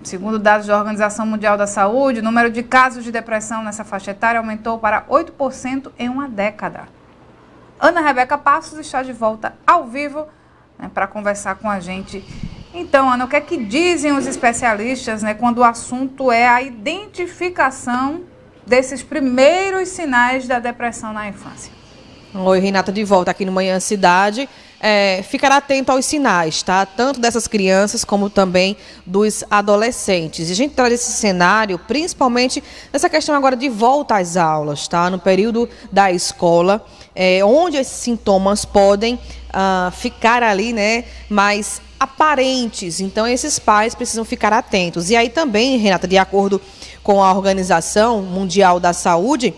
Segundo dados da Organização Mundial da Saúde, o número de casos de depressão nessa faixa etária aumentou para 8% em uma década. Ana Rebeca Passos está de volta ao vivo, né, para conversar com a gente. Então, Ana, o que é que dizem os especialistas, né, quando o assunto é a identificação desses primeiros sinais da depressão na infância? Oi, Renata, de volta aqui no Manhã Cidade. Ficar atento aos sinais, tá? Tanto dessas crianças como também dos adolescentes. E a gente traz esse cenário, principalmente nessa questão agora de volta às aulas, tá? No período da escola, onde esses sintomas podem ficar ali, né, mais aparentes. Então, esses pais precisam ficar atentos. E aí também, Renata, de acordo com a Organização Mundial da Saúde,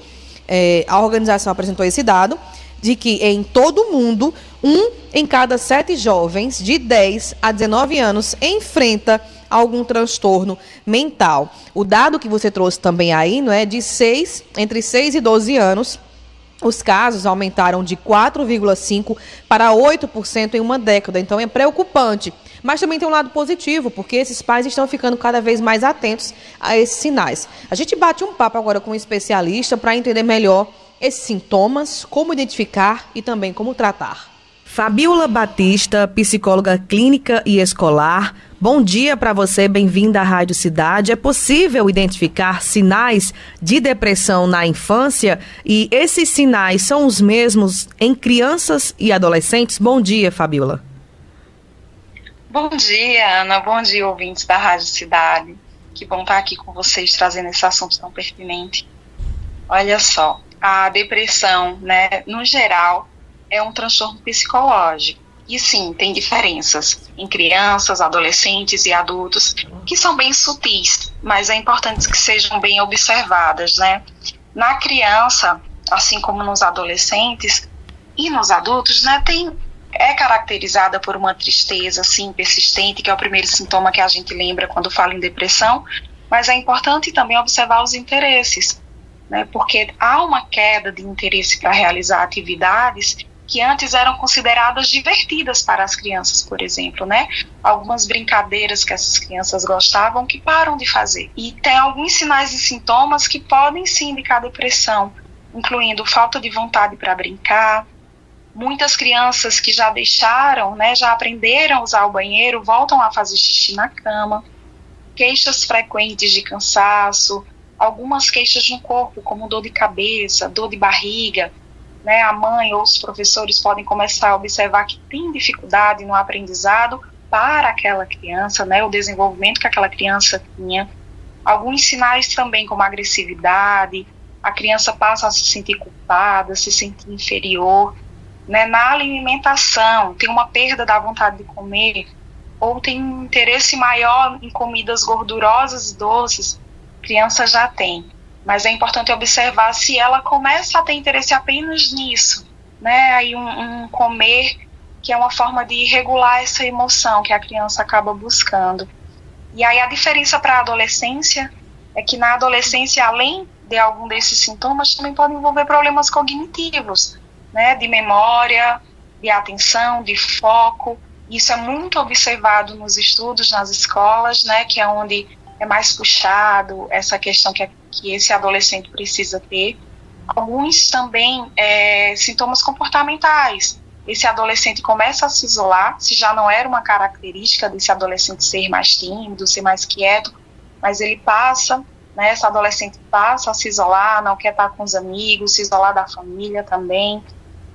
a organização apresentou esse dado de que em todo o mundo, 1 em cada 7 jovens de 10 a 19 anos enfrenta algum transtorno mental. O dado que você trouxe também aí, não é, de entre 6 e 12 anos, os casos aumentaram de 4,5% para 8% em uma década. Então é preocupante. Mas também tem um lado positivo, porque esses pais estão ficando cada vez mais atentos a esses sinais. A gente bate um papo agora com um especialista para entender melhor esses sintomas, como identificar e também como tratar. Fabiola Batista, psicóloga clínica e escolar. Bom dia para você, bem-vinda à Rádio Cidade. É possível identificar sinais de depressão na infância e esses sinais são os mesmos em crianças e adolescentes? Bom dia, Fabiola. Bom dia, Ana. Bom dia, ouvintes da Rádio Cidade. Que bom estar aqui com vocês, trazendo esse assunto tão pertinente. Olha só, a depressão, né, no geral, é um transtorno psicológico. E sim, tem diferenças em crianças, adolescentes e adultos, que são bem sutis, mas é importante que sejam bem observadas, né? Na criança, assim como nos adolescentes e nos adultos, né, é caracterizada por uma tristeza, assim, persistente, que é o primeiro sintoma que a gente lembra quando fala em depressão, mas é importante também observar os interesses, né, porque há uma queda de interesse para realizar atividades que antes eram consideradas divertidas para as crianças, por exemplo, né? Algumas brincadeiras que essas crianças gostavam que param de fazer. E tem alguns sinais e sintomas que podem sim indicar depressão, incluindo falta de vontade para brincar. Muitas crianças que já deixaram, né, já aprenderam a usar o banheiro, voltam a fazer xixi na cama. Queixas frequentes de cansaço, algumas queixas no corpo, como dor de cabeça, dor de barriga, né? A mãe ou os professores podem começar a observar que tem dificuldade no aprendizado para aquela criança, né? O desenvolvimento que aquela criança tinha. Alguns sinais também, como agressividade, a criança passa a se sentir culpada, se sentir inferior, né? Na alimentação, tem uma perda da vontade de comer, ou tem um interesse maior em comidas gordurosas e doces, a criança já tem. Mas é importante observar se ela começa a ter interesse apenas nisso, né? Aí um comer que é uma forma de regular essa emoção que a criança acaba buscando. E aí a diferença para a adolescência é que na adolescência, além de algum desses sintomas, também podem envolver problemas cognitivos, né? De memória, de atenção, de foco. Isso é muito observado nos estudos, nas escolas, né? Que é onde é mais puxado essa questão que esse adolescente precisa ter. Alguns também sintomas comportamentais. Esse adolescente começa a se isolar, se já não era uma característica desse adolescente ser mais tímido, ser mais quieto, mas ele passa, né, esse adolescente passa a se isolar, não quer estar com os amigos, se isolar da família também.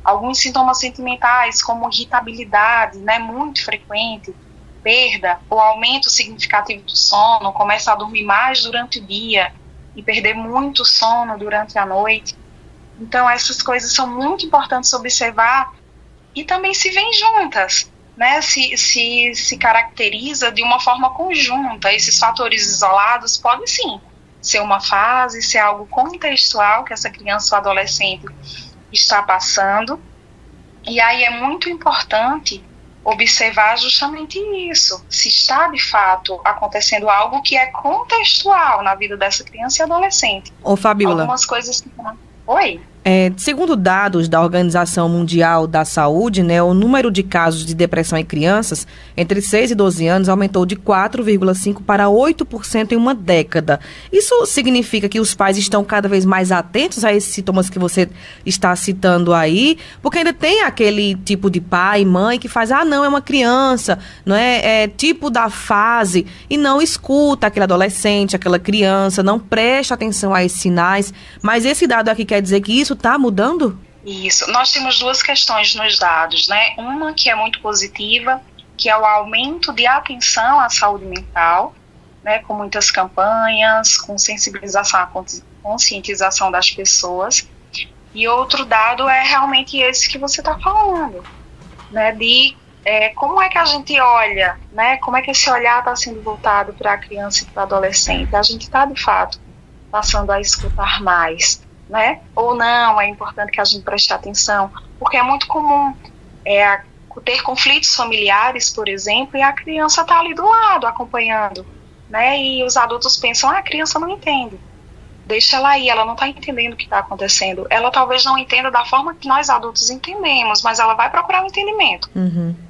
Alguns sintomas sentimentais, como irritabilidade, né, muito frequente, perda ou aumento significativo do sono, começa a dormir mais durante o dia e perder muito sono durante a noite. Então essas coisas são muito importantes observar e também se vêm juntas, né? Se caracteriza de uma forma conjunta. Esses fatores isolados podem sim ser uma fase, ser algo contextual que essa criança ou adolescente está passando. E aí é muito importante observar justamente isso, se está de fato acontecendo algo que é contextual na vida dessa criança e adolescente. Ô, Fabiola. Algumas coisas que... Oi? Segundo dados da Organização Mundial da Saúde, né, o número de casos de depressão em crianças entre 6 e 12 anos aumentou de 4,5% para 8% em uma década. Isso significa que os pais estão cada vez mais atentos a esses sintomas que você está citando aí? Porque ainda tem aquele tipo de pai, mãe que faz, não, é uma criança, não é tipo da fase, e não escuta aquele adolescente, aquela criança, não presta atenção a esses sinais. Mas esse dado aqui quer dizer que isso está mudando? Isso. Nós temos duas questões nos dados, né? Uma que é muito positiva, que é o aumento de atenção à saúde mental, né? Com muitas campanhas, com sensibilização, conscientização das pessoas. E outro dado é realmente esse que você está falando, né? De como é que a gente olha, né? Como é que esse olhar está sendo voltado para a criança e para o adolescente? A gente está, de fato, passando a escutar mais, né? Ou não, é importante que a gente preste atenção, porque é muito comum ter conflitos familiares, por exemplo, e a criança está ali do lado, acompanhando, né? E os adultos pensam, a criança não entende, deixa ela aí, ela não está entendendo o que está acontecendo. Ela talvez não entenda da forma que nós adultos entendemos, mas ela vai procurar um entendimento.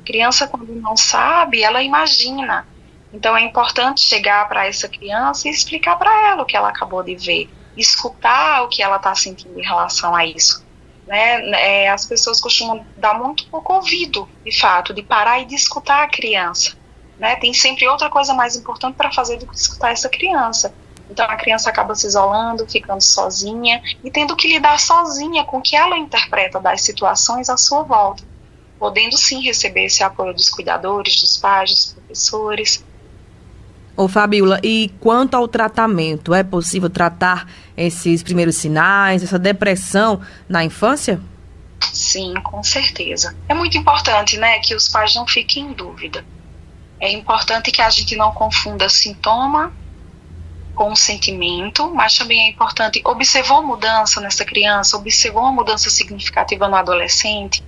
Criança, quando não sabe, ela imagina. Então é importante chegar para essa criança e explicar para ela o que ela acabou de ver, escutar o que ela está sentindo em relação a isso, né? As pessoas costumam dar muito pouco ouvido, de fato, de parar e de escutar a criança, né? Tem sempre outra coisa mais importante para fazer do que escutar essa criança. Então a criança acaba se isolando, ficando sozinha e tendo que lidar sozinha com o que ela interpreta das situações à sua volta, podendo sim receber esse apoio dos cuidadores, dos pais, dos professores. Ô Fabíola, e quanto ao tratamento, é possível tratar esses primeiros sinais, essa depressão na infância? Sim, com certeza. É muito importante, né, que os pais não fiquem em dúvida. É importante que a gente não confunda sintoma com sentimento, mas também é importante, observou mudança nessa criança, observou uma mudança significativa no adolescente,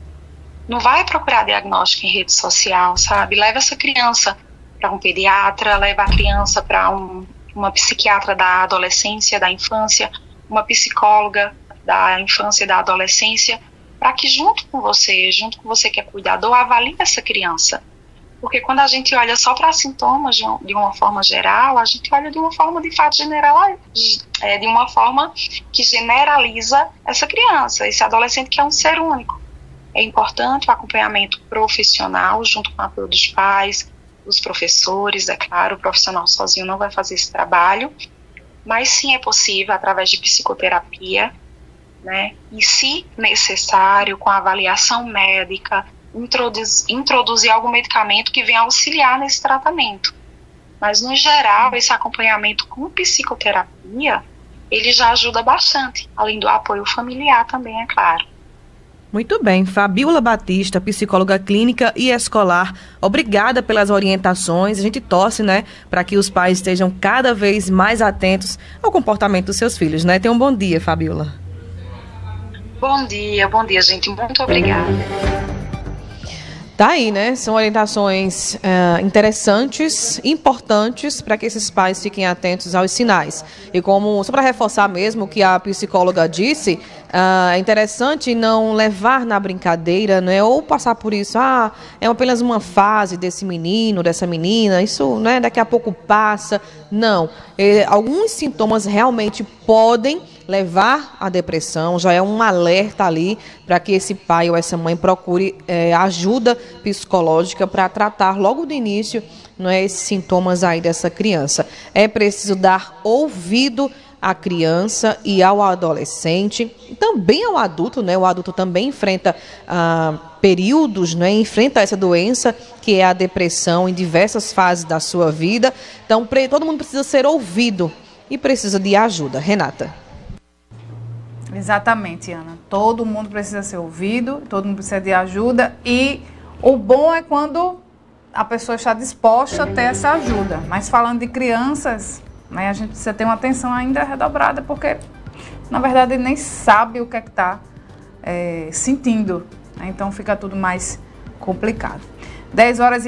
não vai procurar diagnóstico em rede social, sabe? Leva essa criança para um pediatra, leva a criança para uma psiquiatra da adolescência, da infância, uma psicóloga da infância e da adolescência, para que junto com você que é cuidador, avalie essa criança. Porque quando a gente olha só para sintomas de uma forma geral, a gente olha de uma forma de fato de uma forma que generaliza essa criança, esse adolescente que é um ser único. É importante o acompanhamento profissional junto com o apoio dos pais, dos professores, é claro, o profissional sozinho não vai fazer esse trabalho, mas sim é possível através de psicoterapia, né? E se necessário, com avaliação médica, introduzir algum medicamento que venha auxiliar nesse tratamento. Mas no geral, esse acompanhamento com psicoterapia, ele já ajuda bastante, além do apoio familiar também, é claro. Muito bem, Fabíola Batista, psicóloga clínica e escolar, obrigada pelas orientações. A gente torce, né, para que os pais estejam cada vez mais atentos ao comportamento dos seus filhos, né? Tenha um bom dia, Fabíola. Bom dia, gente. Muito obrigada. Tá aí, né? São orientações interessantes, importantes, para que esses pais fiquem atentos aos sinais. E como, só para reforçar mesmo o que a psicóloga disse, é interessante não levar na brincadeira, né? Ou passar por isso, é apenas uma fase desse menino, dessa menina, isso, né, daqui a pouco passa. Não. Alguns sintomas realmente podem levar à depressão, já é um alerta ali para que esse pai ou essa mãe procure ajuda psicológica para tratar logo do início, não é, esses sintomas aí dessa criança. É preciso dar ouvido à criança e ao adolescente, e também ao adulto, né? O adulto também enfrenta períodos, né? Enfrenta essa doença que é a depressão em diversas fases da sua vida. Então, todo mundo precisa ser ouvido e precisa de ajuda. Renata. Exatamente, Ana. Todo mundo precisa ser ouvido, todo mundo precisa de ajuda e o bom é quando a pessoa está disposta a ter essa ajuda. Mas falando de crianças, né, a gente precisa ter uma atenção ainda redobrada porque, na verdade, ele nem sabe o que é que está sentindo. Né? Então fica tudo mais complicado. 10 horas